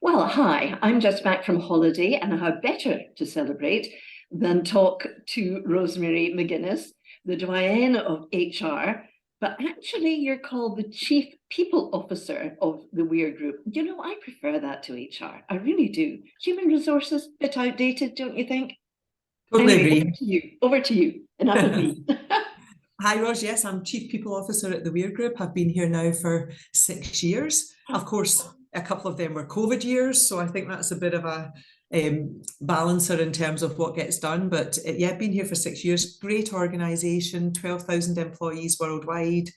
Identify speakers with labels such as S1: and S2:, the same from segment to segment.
S1: Well, hi, I'm just back from holiday, and how better to celebrate than talk to Rosemary McGinnis, the doyenne of HR, but actually you're called the Chief People Officer of the Weir Group. You know, I prefer that to HR. I really do. Human resources, bit outdated, don't you think?
S2: Totally
S1: Anyway,
S2: agree.
S1: over to you, enough of me.
S2: Hi, Ros. Yes, I'm Chief People Officer at the Weir Group. I've been here now for 6 years. Of course, a couple of them were COVID years, so I think that's a bit of a balancer in terms of what gets done. But yeah, I've been here for 6 years. Great organisation, 12,000 employees worldwide.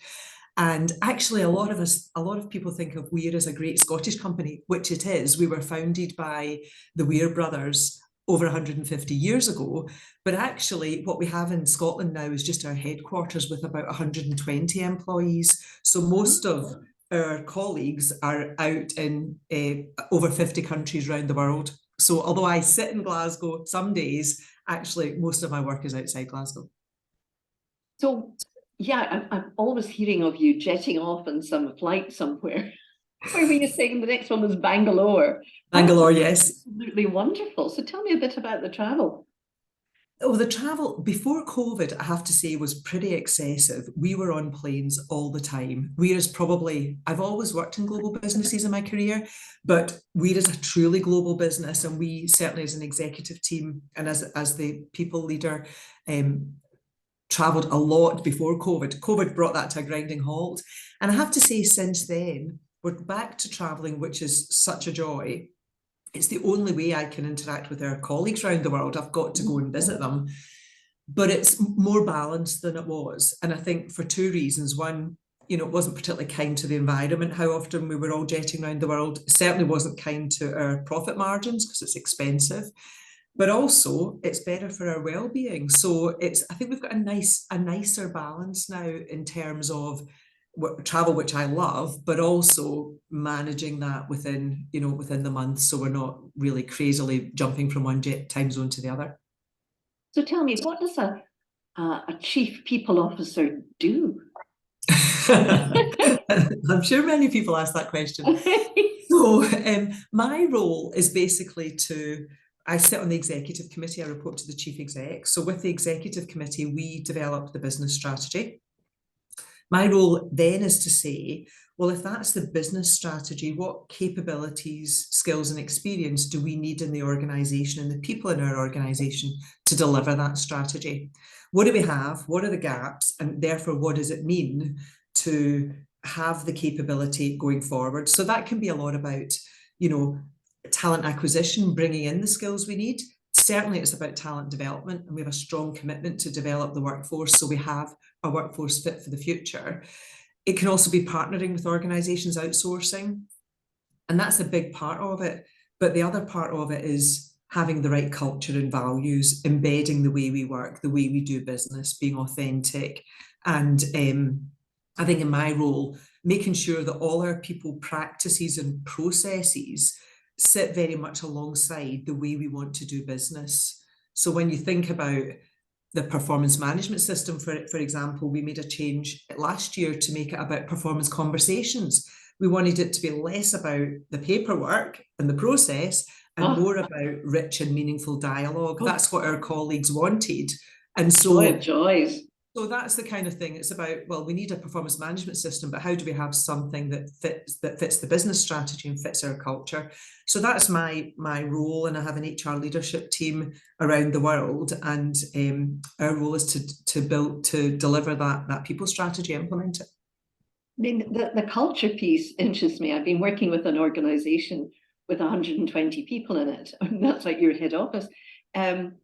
S2: And actually, a lot of people think of Weir as a great Scottish company, which it is. We were founded by the Weir brothers over 150 years ago. But actually, what we have in Scotland now is just our headquarters with about 120 employees. So most of our colleagues are out in over 50 countries around the world. So although I sit in Glasgow some days, actually most of my work is outside Glasgow.
S1: So, yeah, I'm always hearing of you jetting off on some flight somewhere. Where were you saying the next one was Bangalore? That
S2: Bangalore,
S1: sounds
S2: yes.
S1: absolutely wonderful. So tell me a bit about the travel.
S2: Oh, the travel before COVID, I have to say, was pretty excessive. We were on planes all the time. Whereas probably I've always worked in global businesses in my career, but Weir is a truly global business, and we certainly as an executive team and as the people leader um, travelled a lot before COVID. COVID brought that to a grinding halt. And I have to say, since then, we're back to travelling, which is such a joy. It's the only way I can interact with our colleagues around the world. I've got to go and visit them, but it's more balanced than it was. And I think for two reasons. One, it wasn't particularly kind to the environment, how often we were all jetting around the world. It certainly wasn't kind to our profit margins because it's expensive, but also it's better for our well-being. So I think we've got a nicer balance now in terms of travel, which I love, but also managing that within the month, so we're not really crazily jumping from one time zone to the other.
S1: So tell me, what does a chief people officer do?
S2: I'm sure many people ask that question. So my role is basically I sit on the executive committee. I report to the chief exec. So with the executive committee, we develop the business strategy. My role then is to say, well, if that's the business strategy, what capabilities, skills, and experience do we need in the organisation and the people in our organisation to deliver that strategy? What do we have? What are the gaps? And therefore, what does it mean to have the capability going forward? So that can be a lot about, talent acquisition, bringing in the skills we need. Certainly, it's about talent development, and we have a strong commitment to develop the workforce, so we have a workforce fit for the future. It can also be partnering with organisations, outsourcing, and that's a big part of it. But the other part of it is having the right culture and values, embedding the way we work, the way we do business, being authentic. And I think in my role, making sure that all our people practices and processes sit very much alongside the way we want to do business. So when you think about the performance management system, for example, we made a change last year to make it about performance conversations. We wanted it to be less about the paperwork and the process and
S1: Oh,
S2: more about rich and meaningful dialogue. That's what our colleagues wanted. And
S1: joy
S2: so
S1: of joys.
S2: so that's the kind of thing. It's about, well, we need a performance management system, but how do we have something that fits the business strategy and fits our culture? So that's my role, and I have an HR leadership team around the world, and our role is to deliver that people strategy, implement it.
S1: I mean, the culture piece interests me. I've been working with an organization with 120 people in it. That's like your head office. Um,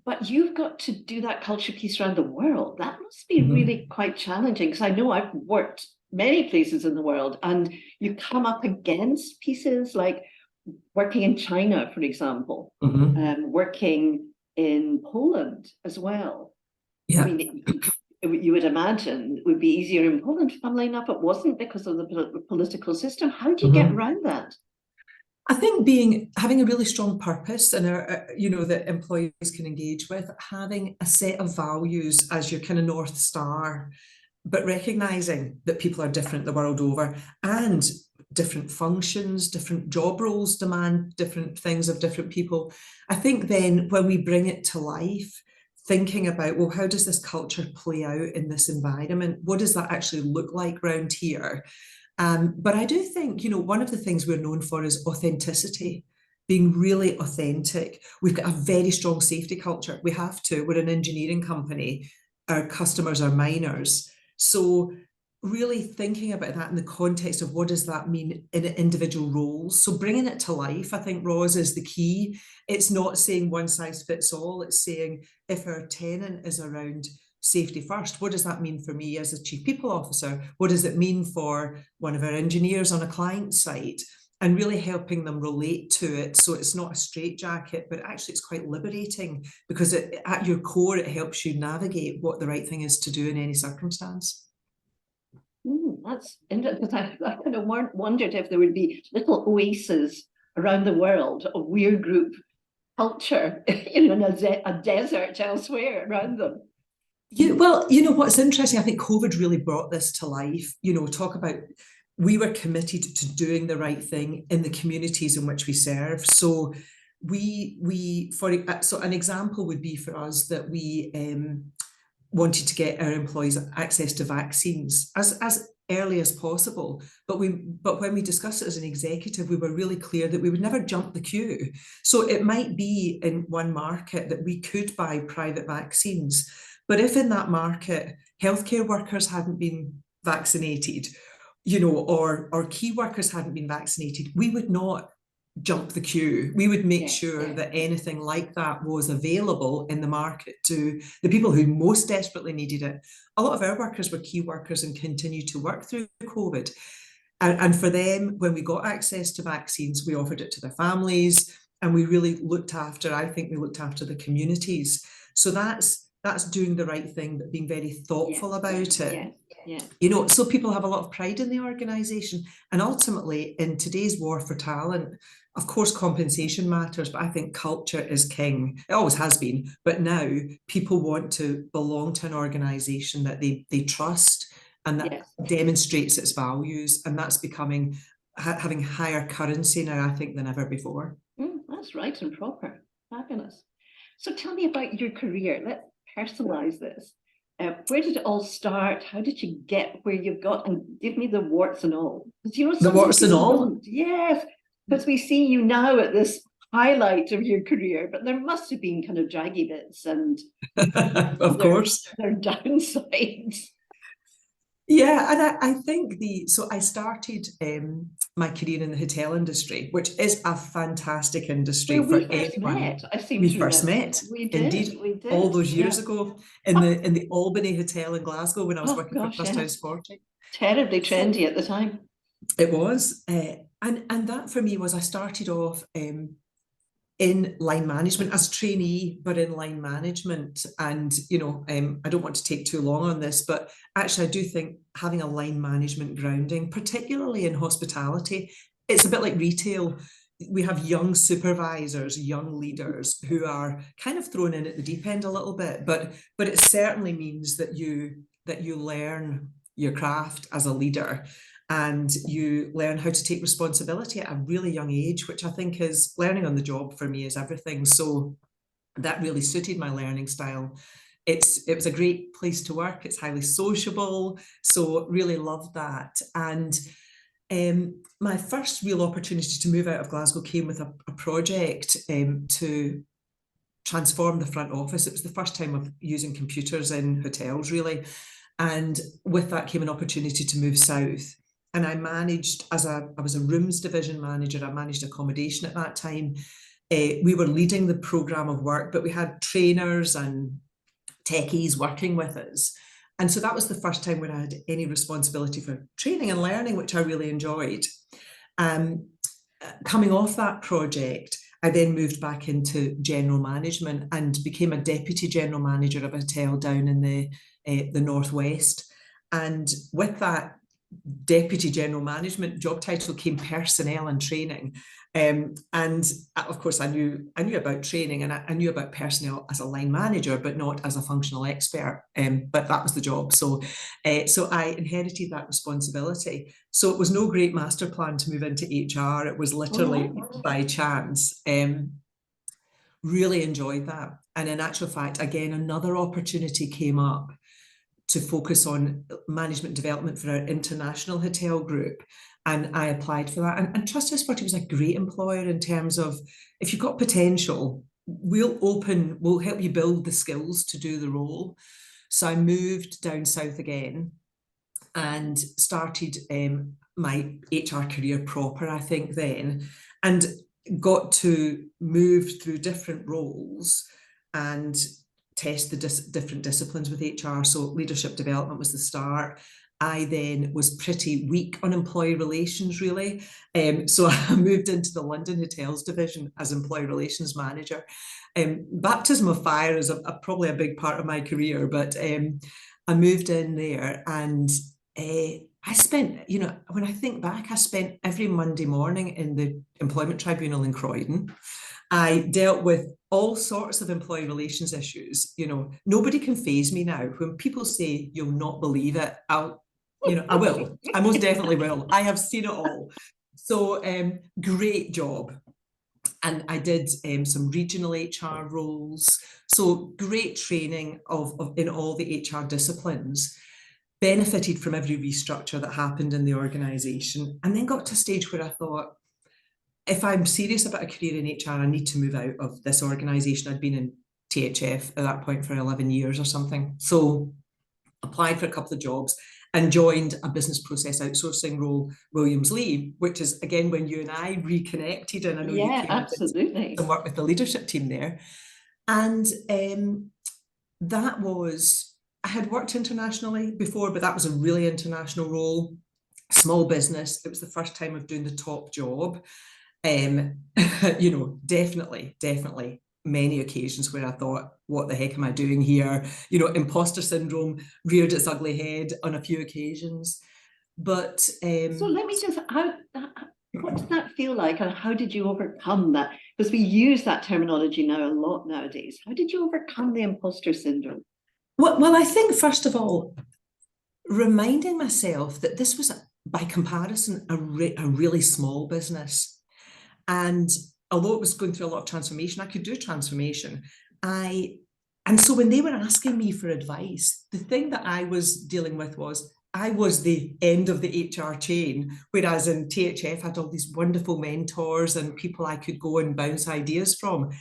S1: But you've got to do that culture piece around the world. That must be
S2: Mhm.
S1: really quite challenging, because I know I've worked many places in the world, and you come up against pieces like working in China, for example,
S2: Mhm.
S1: working in Poland as well. I
S2: Yeah.
S1: mean, you would imagine it would be easier in Poland. Funnily enough, it wasn't because of the political system. How do you get
S2: Mhm.
S1: around that?
S2: I think having a really strong purpose and that employees can engage with, having a set of values as your kind of North Star, but recognizing that people are different the world over, and different functions, different job roles demand different things of different people. I think then when we bring it to life, thinking about, well, how does this culture play out in this environment? What does that actually look like around here? But I do think, one of the things we're known for is authenticity, being really authentic. We've got a very strong safety culture. We have to. We're an engineering company. Our customers are miners. So really thinking about that in the context of what does that mean in individual roles. So bringing it to life, I think, Ros, is the key. It's not saying one size fits all. It's saying if our tenant is around safety first, what does that mean for me as a chief people officer? What does it mean for one of our engineers on a client site? And really helping them relate to it, so it's not a straitjacket, but actually it's quite liberating, because at your core it helps you navigate what the right thing is to do in any circumstance.
S1: That's interesting, because I kind of wondered if there would be little oases around the world of Weir Group culture, in a desert elsewhere around them.
S2: Well, what's interesting, I think COVID really brought this to life. Talk about, we were committed to doing the right thing in the communities in which we serve. So so an example would be for us that we wanted to get our employees access to vaccines as early as possible. But when we discussed it as an executive, we were really clear that we would never jump the queue. So it might be in one market that we could buy private vaccines, but if in that market healthcare workers hadn't been vaccinated, or key workers hadn't been vaccinated, we would not jump the queue. We would make sure that anything like that was available in the market to the people who most desperately needed it. A lot of our workers were key workers and continued to work through COVID. And for them, when we got access to vaccines, we offered it to their families, and we really I think we looked after the communities. So that's doing the right thing, but being very thoughtful about it. So people have a lot of pride in the organisation. And ultimately, in today's war for talent, of course, compensation matters, but I think culture is king. It always has been, but now people want to belong to an organisation that they trust and that demonstrates its values. And that's having higher currency now, I think, than ever before.
S1: That's right and proper. Fabulous. So tell me about your career. Let's personalise this. Where did it all start? How did you get where you've got? And give me the warts and all.
S2: The warts and all?
S1: Yes, because we see you now at this highlight of your career, but there must have been kind of draggy bits and
S2: of course
S1: their downsides.
S2: Yeah, and I think so I started my career in the hotel industry, which is a fantastic industry for anyone. We first met.
S1: We did.
S2: Indeed, all those years ago in the Albany Hotel in Glasgow when I was working for First House 40.
S1: Terribly trendy at the time.
S2: It was, and that for me was, I started off in line management as a trainee, but in line management. And, I don't want to take too long on this, but actually I do think having a line management grounding, particularly in hospitality, it's a bit like retail. We have young supervisors, young leaders who are kind of thrown in at the deep end a little bit, but it certainly means that you learn your craft as a leader. And you learn how to take responsibility at a really young age, which I think is learning on the job for me is everything. So that really suited my learning style. It was a great place to work. It's highly sociable. So really loved that. And my first real opportunity to move out of Glasgow came with a project to transform the front office. It was the first time of using computers in hotels, really. And with that came an opportunity to move south. And I managed, I was a rooms division manager, I managed accommodation at that time. We were leading the programme of work, but we had trainers and techies working with us. And so that was the first time when I had any responsibility for training and learning, which I really enjoyed. Coming off that project, I then moved back into general management and became a deputy general manager of a hotel down in the Northwest. And with that, deputy general management job title came personnel and training. And of course, I knew about training, and I knew about personnel as a line manager, but not as a functional expert. But that was the job. So I inherited that responsibility. So it was no great master plan to move into HR. It was literally by chance. Really enjoyed that. And in actual fact, again, another opportunity came up to focus on management development for our international hotel group. And I applied for that. And Trust House Party was a great employer in terms of, if you've got potential, we'll help you build the skills to do the role. So I moved down south again and started my HR career proper, I think, then, and got to move through different roles and test the different disciplines with HR. So leadership development was the start. I then was pretty weak on employee relations, really. So I moved into the London Hotels division as employee relations manager. Baptism of fire is probably a big part of my career, but I moved in there, and I spent, when I think back, I spent every Monday morning in the Employment Tribunal in Croydon. I dealt with all sorts of employee relations issues. Nobody can faze me now. When people say you'll not believe it, I will. I most definitely will. I have seen it all. So great job. And I did some regional HR roles. So great training in all the HR disciplines. Benefited from every restructure that happened in the organisation, and then got to a stage where I thought, if I'm serious about a career in HR, I need to move out of this organisation. I'd been in THF at that point for 11 years or something. So applied for a couple of jobs and joined a business process outsourcing role, Williams Lee, which is, again, when you and I reconnected, and I know you came
S1: absolutely.
S2: and work with the leadership team there. And that was, I had worked internationally before, but that was a really international role, small business. It was the first time of doing the top job. Definitely many occasions where I thought, what the heck am I doing here? Imposter syndrome reared its ugly head on a few occasions. But
S1: so let me just, what does that feel like, and how did you overcome that? Because we use that terminology now a lot nowadays. How did you overcome the imposter syndrome?
S2: Well, I think, first of all, reminding myself that this was, by comparison, a really small business. And although it was going through a lot of transformation, I could do transformation. And so when they were asking me for advice, the thing that I was dealing with was, I was the end of the HR chain, whereas in THF I had all these wonderful mentors and people I could go and bounce ideas from.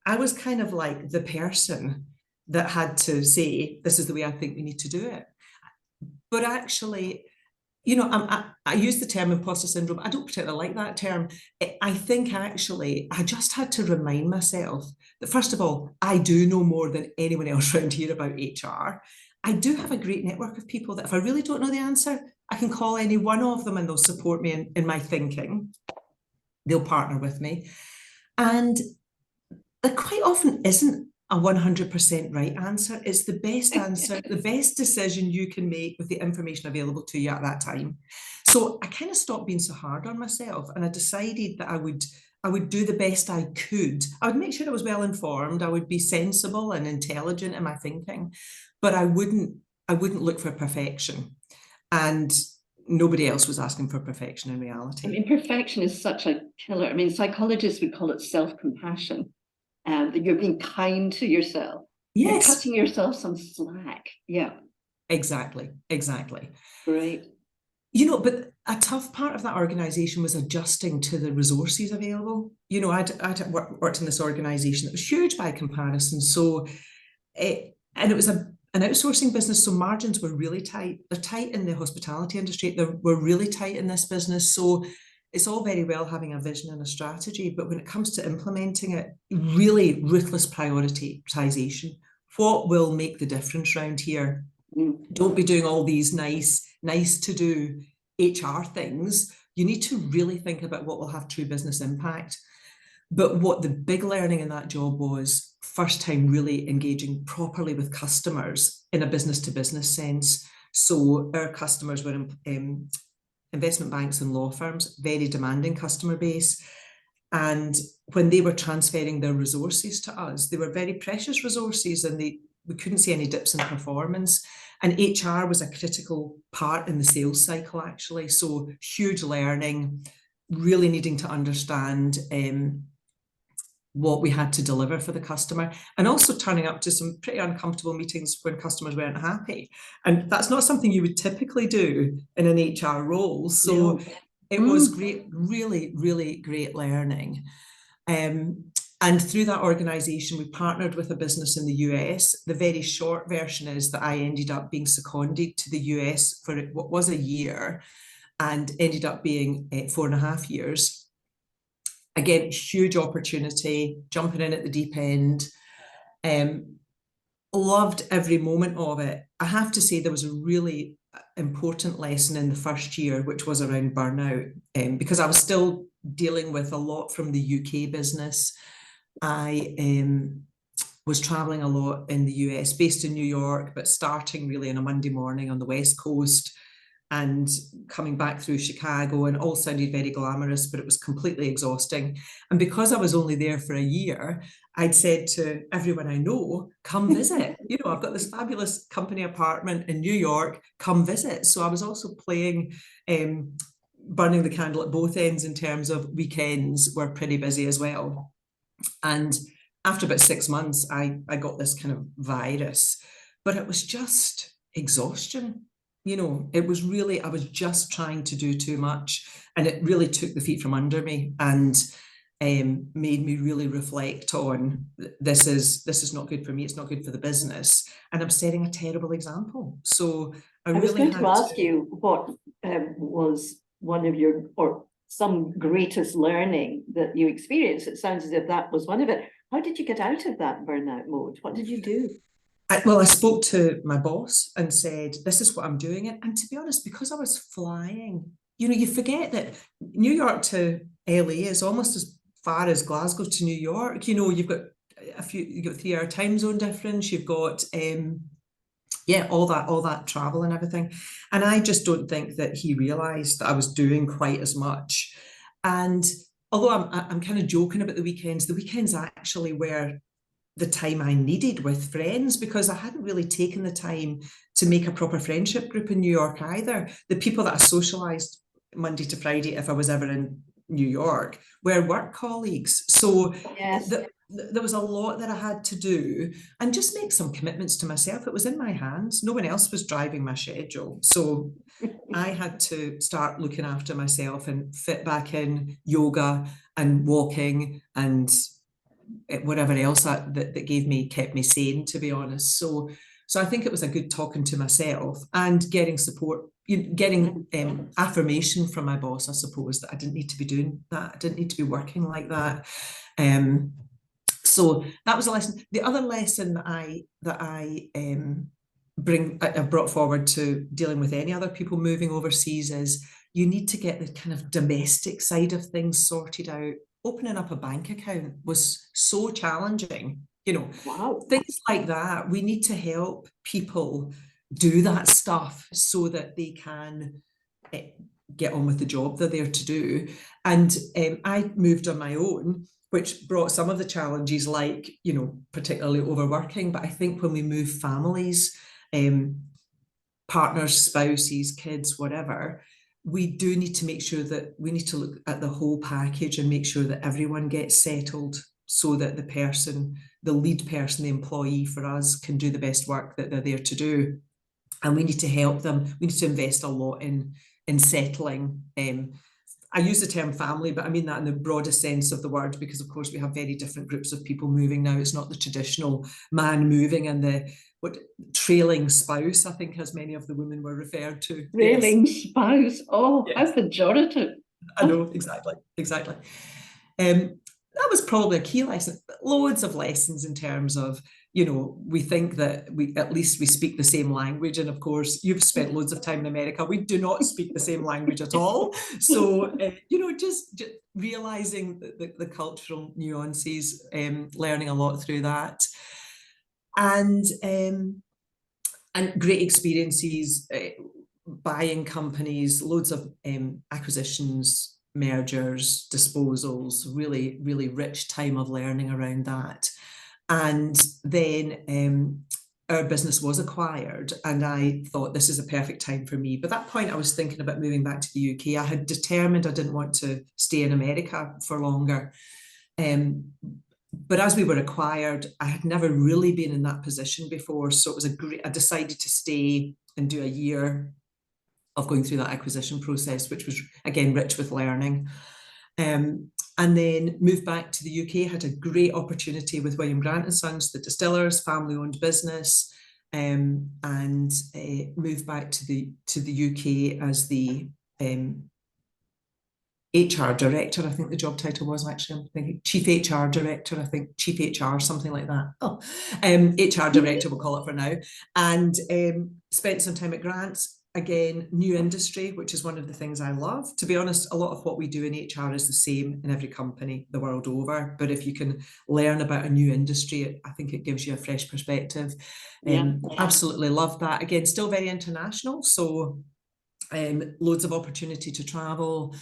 S2: I was kind of like the person that had to say, this is the way I think we need to do it. But actually, I use the term imposter syndrome. I don't particularly like that term. I think actually I just had to remind myself that, first of all, I do know more than anyone else around here about HR. I do have a great network of people that if I really don't know the answer, I can call any one of them and they'll support me in my thinking. They'll partner with me. And there quite often isn't a 100% right answer. It's the best answer, the best decision you can make with the information available to you at that time. So I kind of stopped being so hard on myself, and I decided that I would do the best I could. I would make sure I was well informed. I would be sensible and intelligent in my thinking, but I wouldn't look for perfection. And nobody else was asking for perfection in reality.
S1: I mean, perfection is such a killer. I mean, psychologists would call it self-compassion. That you're being kind to yourself.
S2: Yes.
S1: You're cutting yourself some slack. Yeah.
S2: Exactly.
S1: Great.
S2: But a tough part of that organisation was adjusting to the resources available. I'd worked in this organisation that was huge by comparison. So, and it was an outsourcing business, so margins were really tight. They're tight in the hospitality industry. They were really tight in this business. So it's all very well having a vision and a strategy, but when it comes to implementing it, really ruthless prioritization. What will make the difference around here? Don't be doing all these nice to do HR things. You need to really think about what will have true business impact. But what the big learning in that job was, first time really engaging properly with customers in a business to business sense. So our customers were investment banks and law firms, very demanding customer base. And when they were transferring their resources to us, they were very precious resources, and we couldn't see any dips in performance. And HR was a critical part in the sales cycle, actually. So huge learning, really needing to understand what we had to deliver for the customer, and also turning up to some pretty uncomfortable meetings when customers weren't happy. And that's not something you would typically do in an HR role. So it was great, really, really great learning. And through that organisation, we partnered with a business in the US. The very short version is that I ended up being seconded to the US for what was a year, and ended up being 4.5 years. Again, huge opportunity, jumping in at the deep end. Loved every moment of it. I have to say there was a really important lesson in the first year, which was around burnout, because I was still dealing with a lot from the UK business. I was traveling a lot in the US, based in New York, but starting really on a Monday morning on the West Coast and coming back through Chicago, and all sounded very glamorous, but it was completely exhausting. And because I was only there for a year, I'd said to everyone I know, come visit. You know, I've got this fabulous company apartment in New York, come visit. So I was also playing, burning the candle at both ends in terms of weekends were pretty busy as well. And after about 6 months, I got this kind of virus, but it was just exhaustion. You know, it was really, I was just trying to do too much, and it really took the feet from under me, and made me really reflect on this is not good for me, it's not good for the business, and I'm setting a terrible example. So I was
S1: really going to ask you what was one of your, or some greatest learning that you experienced. It sounds as if that was one of it. How did you get out of that burnout mode? What did you do?
S2: Well, I spoke to my boss and said, this is what I'm doing. And to be honest, because I was flying, you know, you forget that New York to LA is almost as far as Glasgow to New York. You know, you've got you've got 3-hour time zone difference. You've got, all that travel and everything. And I just don't think that he realised that I was doing quite as much. And although I'm kind of joking about the weekends actually were the time I needed with friends, because I hadn't really taken the time to make a proper friendship group in New York either. The people that I socialised Monday to Friday, if I was ever in New York, were work colleagues. So
S1: yes,
S2: there was a lot that I had to do, and just make some commitments to myself. It was in my hands. No one else was driving my schedule. So I had to start looking after myself and fit back in yoga and walking and whatever else that kept me sane, to be honest. So I think it was a good talking to myself and getting support, getting affirmation from my boss, I suppose, that I didn't need to be doing that. I didn't need to be working like that. So that was a lesson. The other lesson that I brought forward to dealing with any other people moving overseas is you need to get the kind of domestic side of things sorted out. Opening up a bank account was so challenging, you know.
S1: wow,
S2: things like that. We need to help people do that stuff so that they can get on with the job they're there to do. And I moved on my own, which brought some of the challenges, like, you know, particularly overworking. But I think when we move families, partners, spouses, kids, whatever, we do need to make sure that we need to look at the whole package and make sure that everyone gets settled, so that the lead person, the employee for us, can do the best work that they're there to do. And we need to help them. We need to invest a lot in settling. I use the term family, but I mean that in the broadest sense of the word, because of course we have very different groups of people moving now. It's not the traditional man moving and the trailing spouse, I think, as many of the women were referred to.
S1: Trailing spouse. Oh, yes. How pejorative.
S2: I know, exactly. That was probably a key lesson. Loads of lessons in terms of, you know, we think that at least we speak the same language. And of course, you've spent loads of time in America. We do not speak the same language at all. So, you know, just realising the cultural nuances, learning a lot through that. And and great experiences, buying companies, loads of acquisitions, mergers, disposals, really, really rich time of learning around that. And then our business was acquired, and I thought this is a perfect time for me. But at that point, I was thinking about moving back to the UK. I had determined I didn't want to stay in America for longer. But as we were acquired, I had never really been in that position before. So it was I decided to stay and do a year of going through that acquisition process, which was, again, rich with learning. And then moved back to the UK, had a great opportunity with William Grant and Sons, the distillers, family-owned business, and moved back to the UK as the HR director. I think the job title was, actually, I'm thinking chief HR director, I think chief HR, something like that. HR director, we'll call it for now. And spent some time at Grant's. Again, new industry, which is one of the things I love. To be honest, a lot of what we do in HR is the same in every company the world over. But if you can learn about a new industry, I think it gives you a fresh perspective. Absolutely love that. Again, still very international. So loads of opportunity to travel.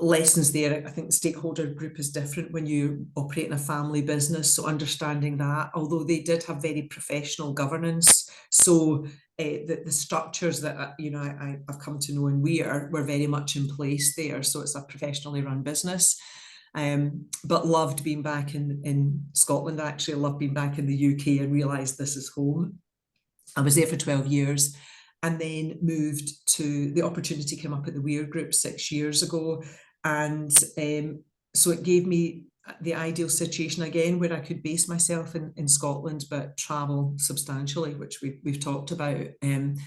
S2: Lessons there. I think the stakeholder group is different when you operate in a family business. So understanding that, although they did have very professional governance. So the structures that I've come to know in Weir were very much in place there. So it's a professionally run business. But loved being back in Scotland. Actually, loved being back in the UK and realised this is home. I was there for 12 years. And then moved to, the opportunity came up at the Weir Group 6 years ago. And so it gave me the ideal situation again, where I could base myself in Scotland, but travel substantially, which we've talked about. And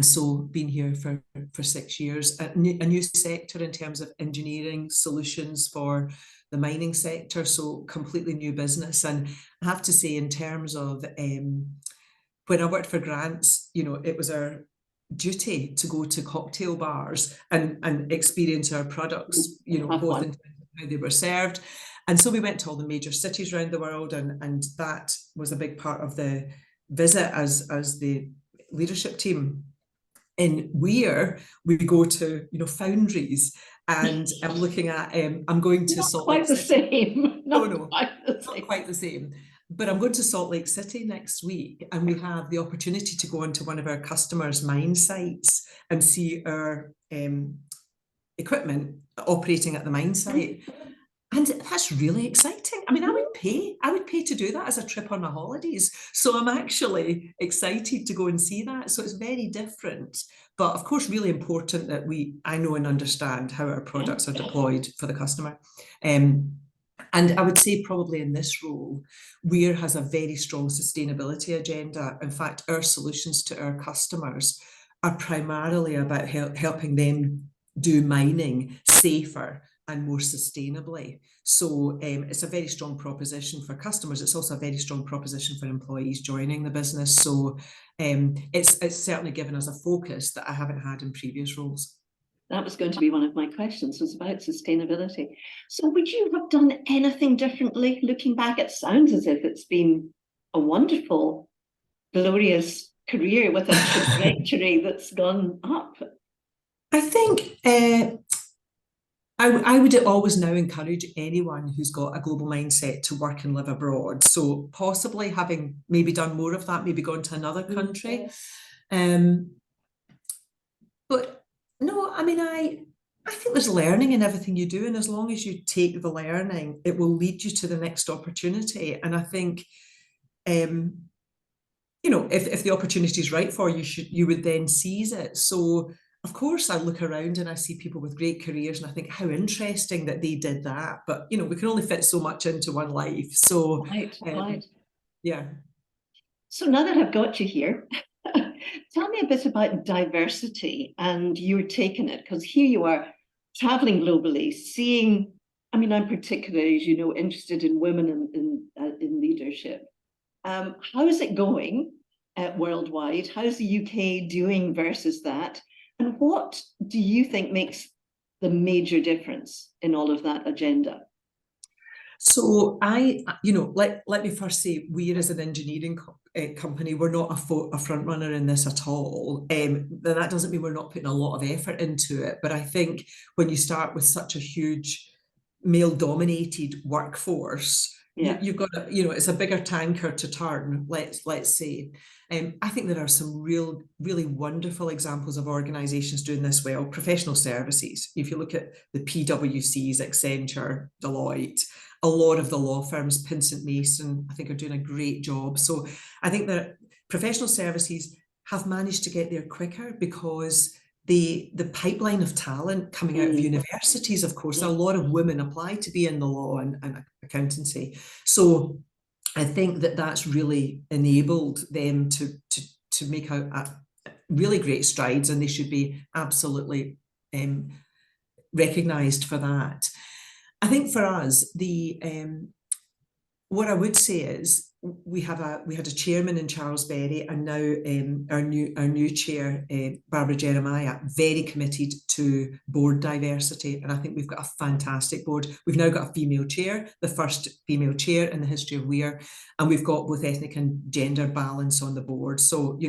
S2: so been here for 6 years, a new sector in terms of engineering solutions for the mining sector. So completely new business. And I have to say, in terms of, when I worked for Grant's, it was our duty to go to cocktail bars and experience our products, both in terms of how they were served. And so we went to all the major cities around the world, and that was a big part of the visit as the leadership team. In Weir, we go to, foundries, and I'm looking at, I'm going to Salt Lake City.
S1: Not
S2: quite the same. But I'm going to Salt Lake City next week, and we have the opportunity to go onto one of our customers' mine sites and see our equipment operating at the mine site. And that's really exciting. I mean, I would pay to do that as a trip on my holidays. So I'm actually excited to go and see that. So it's very different, but of course, really important that I know and understand how our products are deployed for the customer. And I would say probably in this role, Weir has a very strong sustainability agenda. In fact, our solutions to our customers are primarily about helping them do mining safer and more sustainably. So it's a very strong proposition for customers. It's also a very strong proposition for employees joining the business. So it's certainly given us a focus that I haven't had in previous roles.
S1: That was going to be one of my questions, was about sustainability. So would you have done anything differently? Looking back, it sounds as if it's been a wonderful, glorious career with a trajectory that's gone up.
S2: I think I would always now encourage anyone who's got a global mindset to work and live abroad. So possibly having maybe done more of that, maybe gone to another country. But no, I mean, I think there's learning in everything you do. And as long as you take the learning, it will lead you to the next opportunity. And I think, if the opportunity is right for you, you would then seize it. So of course, I look around and I see people with great careers and I think how interesting that they did that. But, we can only fit so much into one life. So,
S1: right.
S2: Yeah.
S1: So now that I've got you here, tell me a bit about diversity and you're taking it, because here you are traveling globally, seeing, I mean, I'm particularly, as you know, interested in women in leadership. How is it going worldwide? How's the UK doing versus that? And what do you think makes the major difference in all of that agenda?
S2: So let me first say, Weir as an engineering company, we're not a front runner in this at all. That doesn't mean we're not putting a lot of effort into it. But I think when you start with such a huge male-dominated workforce, you've got it's a bigger tanker to turn. Let's say. I think there are some really wonderful examples of organisations doing this well. Professional services. If you look at the PwCs, Accenture, Deloitte, a lot of the law firms, Pinsent Mason, I think are doing a great job. So I think that professional services have managed to get there quicker because the pipeline of talent coming out of universities, of course, a lot of women apply to be in the law and accountancy. So I think that that's really enabled them to make a really great strides, and they should be absolutely recognised for that. I think for us, what I would say is we had a chairman in Charles Berry, and now our new chair, Barbara Jeremiah, very committed to board diversity, and I think we've got a fantastic board. We've now got a female chair, the first female chair in the history of Weir, and we've got both ethnic and gender balance on the board. So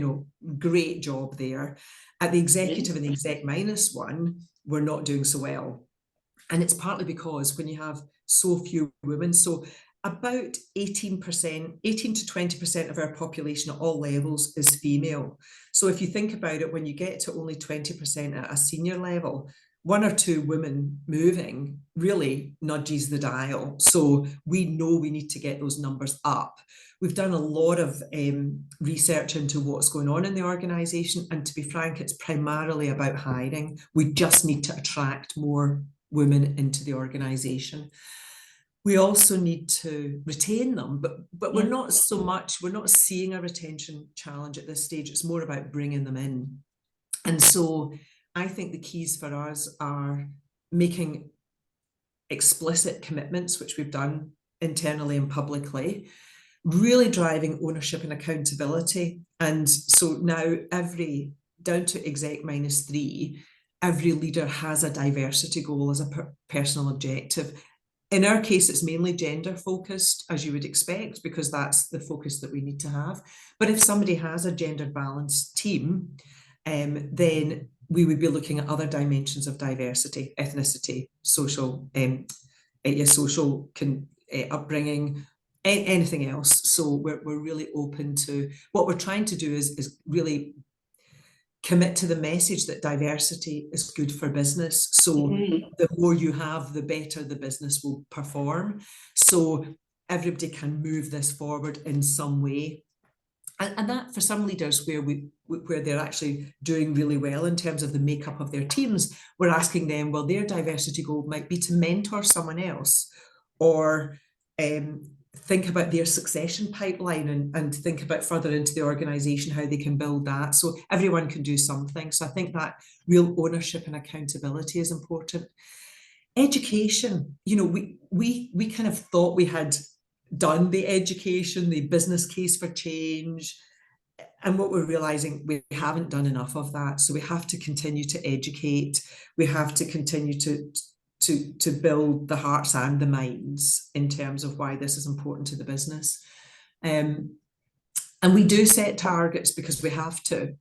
S2: great job there. At the executive and the exec minus one, we're not doing so well. And it's partly because when you have so few women, so about 18% to 20% of our population at all levels is female. So if you think about it, when you get to only 20% at a senior level, one or two women moving really nudges the dial. So we know we need to get those numbers up. We've done a lot of research into what's going on in the organisation. And to be frank, it's primarily about hiring. We just need to attract more women into the organisation. We also need to retain them, but we're not seeing a retention challenge at this stage. It's more about bringing them in. And so I think the keys for us are making explicit commitments, which we've done internally and publicly, really driving ownership and accountability. And so now down to exec -3, every leader has a diversity goal as a personal objective. In our case, it's mainly gender focused, as you would expect, because that's the focus that we need to have. But if somebody has a gender balanced team, then we would be looking at other dimensions of diversity, ethnicity, social upbringing, anything else. So we're really open to what we're trying to do is really commit to the message that diversity is good for business. So the more you have, the better the business will perform. So everybody can move this forward in some way. And that for some leaders where they're actually doing really well in terms of the makeup of their teams, we're asking them, well, their diversity goal might be to mentor someone else, or think about their succession pipeline and think about further into the organisation how they can build that. So everyone can do something. So I think that real ownership and accountability is important. Education, we kind of thought we had done the education, the business case for change. And what we're realising, we haven't done enough of that. So we have to continue to educate. We have to continue to build the hearts and the minds in terms of why this is important to the business. And we do set targets because we have to.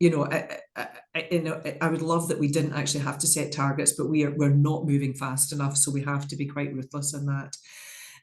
S2: I would love that we didn't actually have to set targets, but we're not moving fast enough, so we have to be quite ruthless in that.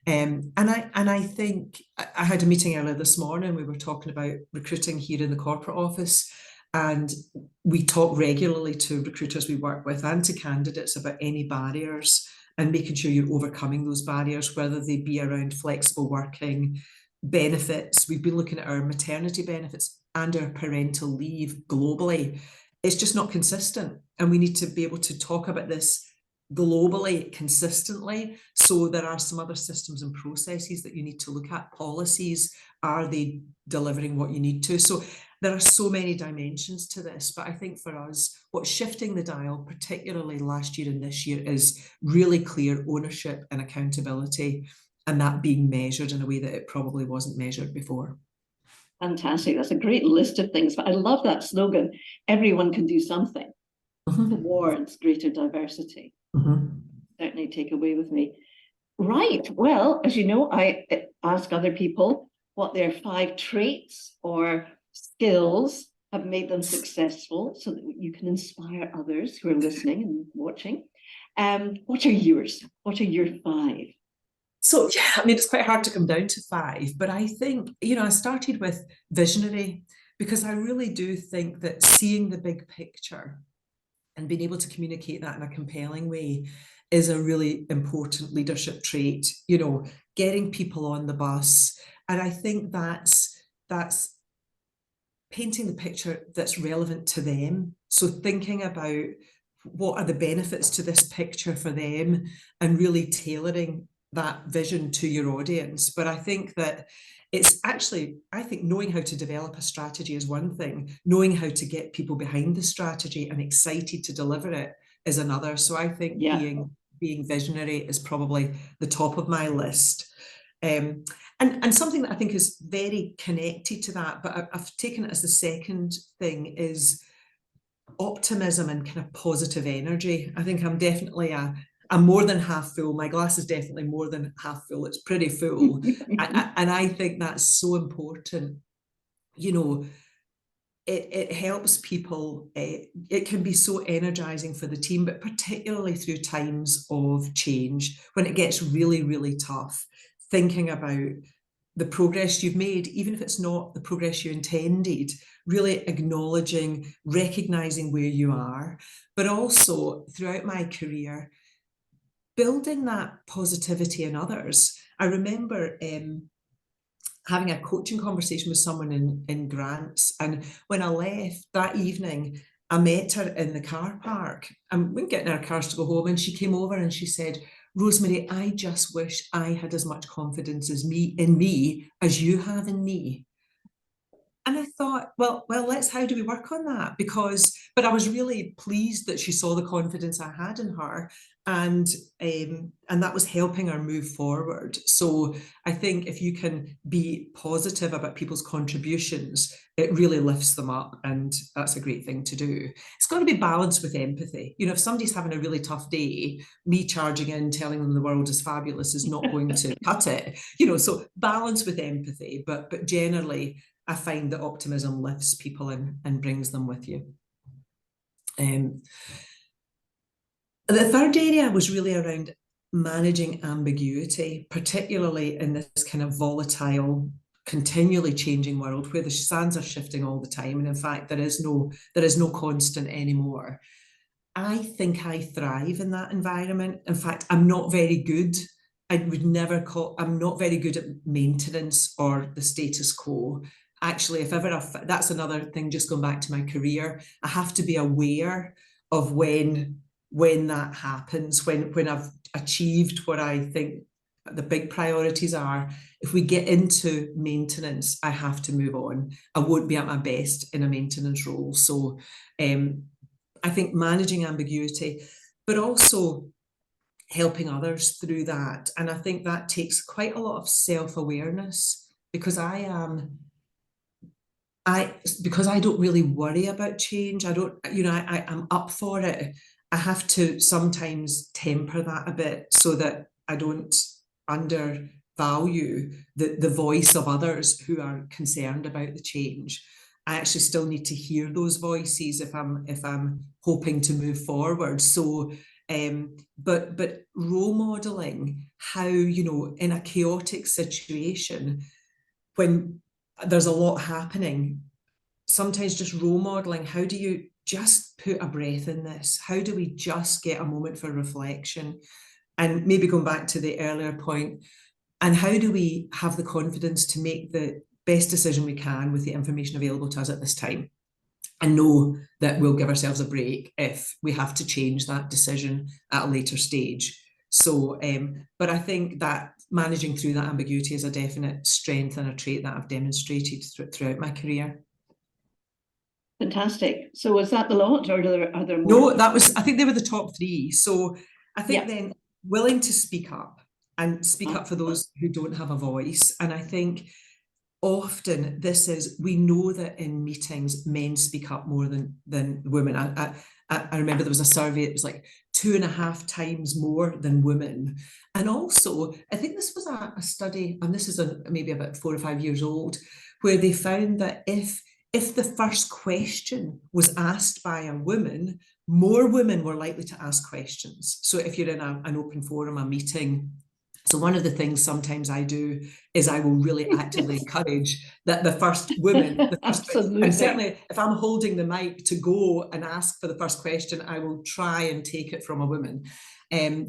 S2: And I think I had a meeting earlier this morning. We were talking about recruiting here in the corporate office, and we talk regularly to recruiters we work with and to candidates about any barriers and making sure you're overcoming those barriers, whether they be around flexible working, benefits. We've been looking at our maternity benefits and our parental leave globally. It's just not consistent, and we need to be able to talk about this globally consistently. So there are some other systems and processes that you need to look at. Policies, are they delivering what you need to? So there are so many dimensions to this, but I think for us, what's shifting the dial, particularly last year and this year, is really clear ownership and accountability, and that being measured in a way that it probably wasn't measured before.
S1: Fantastic. That's a great list of things, but I love that slogan, everyone can do something towards greater diversity. Certainly take away with me. Right. Well, as you know, I ask other people what their 5 traits or skills have made them successful so that you can inspire others who are listening and watching. What are yours? What are your 5?
S2: So, yeah, I mean, it's quite hard to come down to 5, but I think, I started with visionary because I really do think that seeing the big picture and being able to communicate that in a compelling way is a really important leadership trait, getting people on the bus. And I think that's painting the picture that's relevant to them. So thinking about what are the benefits to this picture for them and really tailoring that vision to your audience. But I think that I think knowing how to develop a strategy is one thing, knowing how to get people behind the strategy and excited to deliver it is another. So I think being visionary is probably the top of my list. And something that I think is very connected to that, but I've taken it as the second thing, is optimism and kind of positive energy. I think I'm more than half full. My glass is definitely more than half full. It's pretty full. And I think that's so important. It helps people. It can be so energizing for the team, but particularly through times of change, when it gets really, really tough, thinking about the progress you've made, even if it's not the progress you intended, really acknowledging, recognizing where you are, but also throughout my career, building that positivity in others. I remember having a coaching conversation with someone in grants, and when I left that evening, I met her in the car park and we were getting our cars to go home, and she came over and she said, "Rosemary, I just wish I had as much confidence in me as you have in me." And I thought, well, how do we work on that? But I was really pleased that she saw the confidence I had in her, and that was helping her move forward. So I think if you can be positive about people's contributions, it really lifts them up, and that's a great thing to do. It's got to be balanced with empathy. If somebody's having a really tough day, me charging in, telling them the world is fabulous is not going to cut it. So balance with empathy, but generally, I find that optimism lifts people and brings them with you. The third area was really around managing ambiguity, particularly in this kind of volatile, continually changing world where the sands are shifting all the time. And in fact, there is no constant anymore. I think I thrive in that environment. In fact, I'm not very good. I'm not very good at maintenance or the status quo. Actually, that's another thing, just going back to my career, I have to be aware of when that happens, when I've achieved what I think the big priorities are. If we get into maintenance, I have to move on. I won't be at my best in a maintenance role. So I think managing ambiguity, but also helping others through that. And I think that takes quite a lot of self-awareness, because because I don't really worry about change. I'm up for it. I have to sometimes temper that a bit so that I don't undervalue the voice of others who are concerned about the change. I actually still need to hear those voices if I'm hoping to move forward. So but role modeling how, in a chaotic situation, when there's a lot happening, sometimes just role modeling, how do you just put a breath in this? How do we just get a moment for reflection? And maybe going back to the earlier point, and how do we have the confidence to make the best decision we can with the information available to us at this time, and know that we'll give ourselves a break if we have to change that decision at a later stage. So, but I think that managing through that ambiguity is a definite strength and a trait that I've demonstrated throughout my career.
S1: Fantastic. So was that the lot, or are there
S2: No,
S1: more?
S2: I think they were the top 3. So I think then willing to speak up and speak up for those who don't have a voice. And I think often we know that in meetings, men speak up more than women. I remember there was a survey, it was like 2.5 times more than women. And also, I think this was a study, and this is maybe about 4 or 5 years old, where they found that if the first question was asked by a woman, more women were likely to ask questions. So if you're in an open forum, a meeting, so one of the things sometimes I do is I will really actively encourage that the first woman,
S1: Absolutely.
S2: and certainly if I'm holding the mic to go and ask for the first question, I will try and take it from a woman,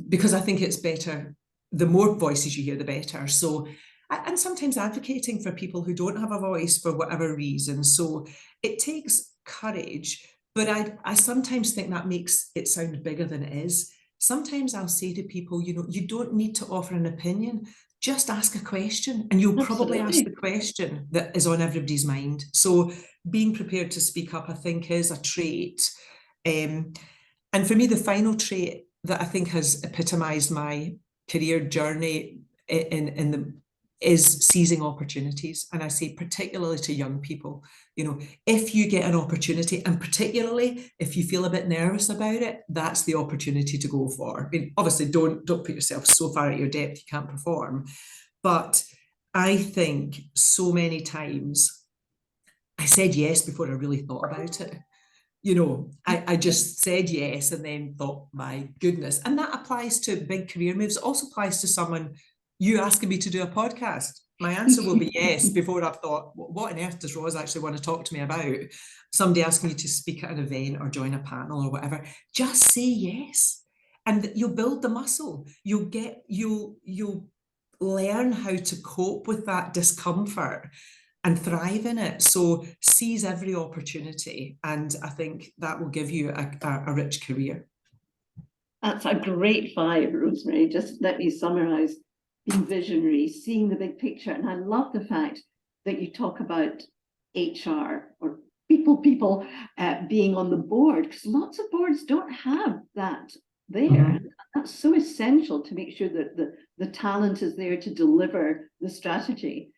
S2: because I think it's better. The more voices you hear, the better. So, and sometimes advocating for people who don't have a voice for whatever reason. So it takes courage, but I sometimes think that makes it sound bigger than it is. Sometimes I'll say to people, you don't need to offer an opinion, just ask a question, and you'll probably ask the question that is on everybody's mind. So being prepared to speak up, I think, is a trait. And for me, the final trait that I think has epitomized my career journey is seizing opportunities. And I say particularly to young people, if you get an opportunity, and particularly if you feel a bit nervous about it, that's the opportunity to go for. I mean, obviously don't put yourself so far at your depth you can't perform. But I think so many times I said yes before I really thought about it. I just said yes and then thought, my goodness. And that applies to big career moves. It also applies to someone, you asking me to do a podcast. My answer will be yes before I've thought, what on earth does Ros actually want to talk to me about? Somebody asking you to speak at an event or join a panel or whatever. Just say yes. And you'll build the muscle. You'll learn how to cope with that discomfort and thrive in it. So seize every opportunity. And I think that will give you a rich career.
S1: That's a great 5, Rosemary. Just let me summarize. Being visionary, seeing the big picture. And I love the fact that you talk about HR or people being on the board, because lots of boards don't have that there. Mm-hmm. That's so essential to make sure that the talent is there to deliver the strategy.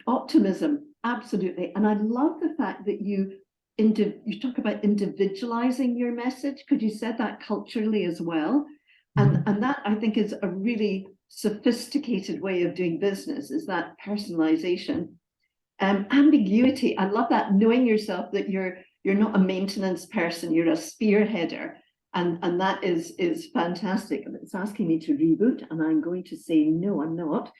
S1: Optimism, absolutely. And I love the fact that you talk about individualizing your message, because you said that culturally as well. And that, I think, is a really sophisticated way of doing business, is that personalization. Ambiguity, I love that, knowing yourself that you're not a maintenance person, you're a spearheader. And that is fantastic. It's asking me to reboot, and I'm going to say, no, I'm not.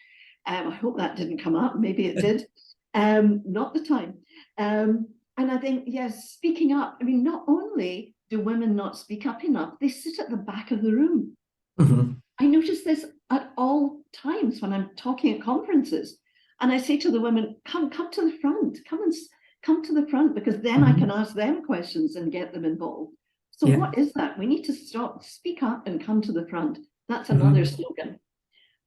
S1: I hope that didn't come up. Maybe it did. Not the time. And I think, yes, speaking up. I mean, not only do women not speak up enough, they sit at the back of the room. Mm-hmm. I notice this at all times when I'm talking at conferences. And I say to the women, come to the front, come to the front, because then I can ask them questions and get them involved. So what is that? We need to speak up and come to the front. That's another slogan.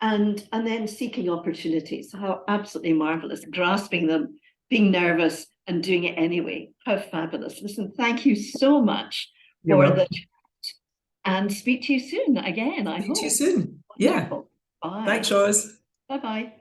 S1: And then seeking opportunities. How absolutely marvelous, grasping them, being nervous and doing it anyway. How fabulous. Listen, thank you so much for the chat, and speak to you soon again, I hope.
S2: Speak to you soon. Yeah.
S1: Bye.
S2: Thanks, Ros.
S1: Bye-bye.